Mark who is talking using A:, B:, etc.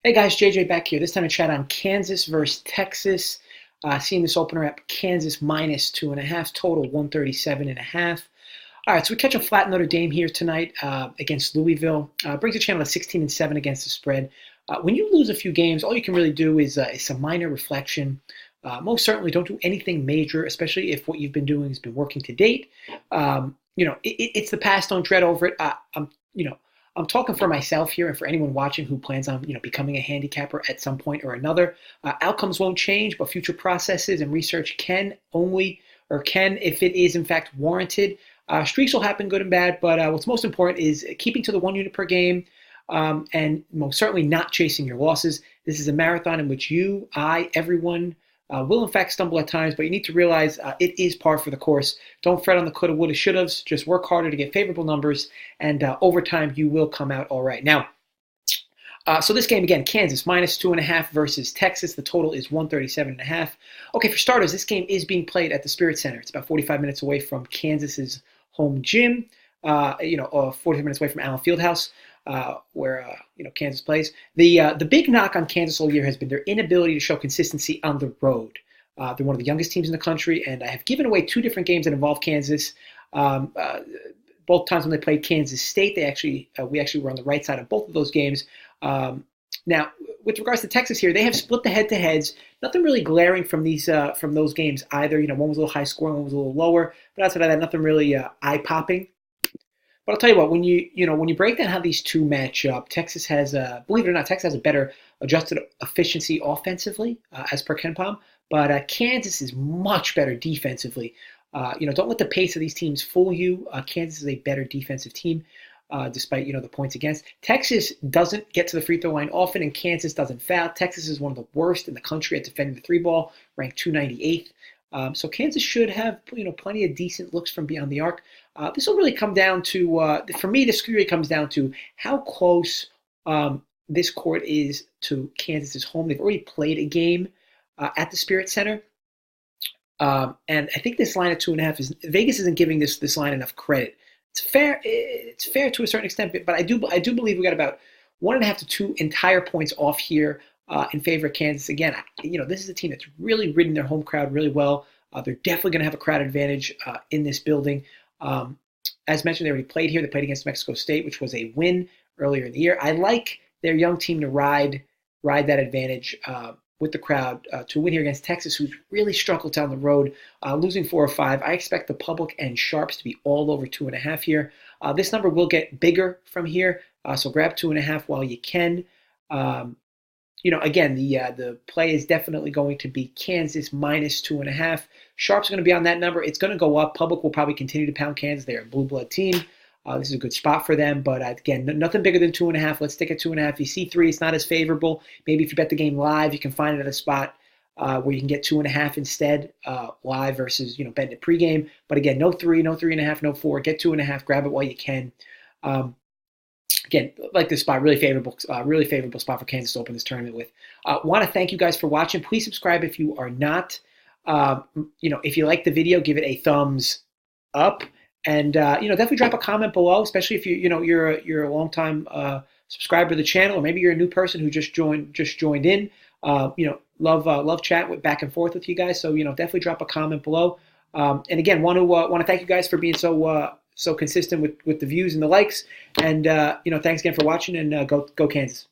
A: Hey guys, JJ back here. This time to chat on Kansas versus Texas. Seeing this opener at Kansas minus 2.5, total 137.5. All right, so we catch a flat Notre Dame here tonight against Louisville. Brings the channel to 16-7 against the spread. When you lose a few games, all you can really do is some minor reflection. Most certainly, don't do anything major, especially if what you've been doing has been working to date. It's the past. Don't dread over it. I'm talking for myself here and for anyone watching who plans on, becoming a handicapper at some point or another. Outcomes won't change, but future processes and research can, if it is in fact warranted. Streaks will happen, good and bad, but what's most important is keeping to the 1 unit per game, and most certainly not chasing your losses. This is a marathon in which you, everyone will in fact stumble at times, but you need to realize it is par for the course. Don't fret on the coulda, woulda, shouldas. Just work harder to get favorable numbers, and over time you will come out all right. Now, so this game again, Kansas minus 2.5 versus Texas. The total is 137.5. Okay, for starters, this game is being played at the Spirit Center. It's about 45 minutes away from Kansas's home gym. 45 minutes away from Allen Fieldhouse, where Kansas plays. The big knock on Kansas all year has been their inability to show consistency on the road. They're one of the youngest teams in the country, and I have given away two different games that involve Kansas. Both times when they played Kansas State, we actually were on the right side of both of those games. Now, with regards to Texas here, they have split the head-to-heads. Nothing really glaring from those games either. One was a little high scoring, one was a little lower, but outside of that, nothing really eye-popping. But I'll tell you what, when you break down how these two match up, Texas has, believe it or not, Texas has a better adjusted efficiency offensively, as per KenPom, but Kansas is much better defensively. Don't let the pace of these teams fool you. Kansas is a better defensive team, despite the points against. Texas doesn't get to the free throw line often, and Kansas doesn't foul. Texas is one of the worst in the country at defending the three ball, ranked 298th. So Kansas should have plenty of decent looks from beyond the arc. This will really come down to, for me, this really comes down to how close this court is to Kansas's home. They've already played a game at the Spirit Center. And I think this line at 2.5 Vegas isn't giving this line enough credit. It's fair to a certain extent, but I do believe we got about 1.5 to 2 entire points off here in favor of Kansas. Again, this is a team that's really ridden their home crowd really well. They're definitely going to have a crowd advantage in this building. As mentioned, they already played here. They played against Mexico State, which was a win earlier in the year. I like their young team to ride that advantage with the crowd to win here against Texas, who's really struggled down the road, losing 4 or 5. I expect the public and sharps to be all over 2.5 here. This number will get bigger from here, so grab 2.5 while you can. Again, the play is definitely going to be Kansas minus 2.5. Sharp's going to be on that number. It's going to go up. Public will probably continue to pound Kansas. They're a blue blood team. This is a good spot for them. But again, nothing bigger than 2.5. Let's stick at 2.5. If you see 3, it's not as favorable. Maybe if you bet the game live, you can find it at a spot where you can get 2.5 instead, live versus betting it pregame. But again, no 3, no 3.5, no 4. Get 2.5. Grab it while you can. Again, like this spot, really favorable spot for Kansas to open this tournament with. Want to thank you guys for watching. Please subscribe if you are not. If you like the video, give it a thumbs up, and definitely drop a comment below, especially if you're a long time subscriber to the channel, or maybe you're a new person who just joined in. Love chat with back and forth with you guys. So definitely drop a comment below. And again, want to thank you guys for being so consistent with the views and the likes. And thanks again for watching, and go Kansas.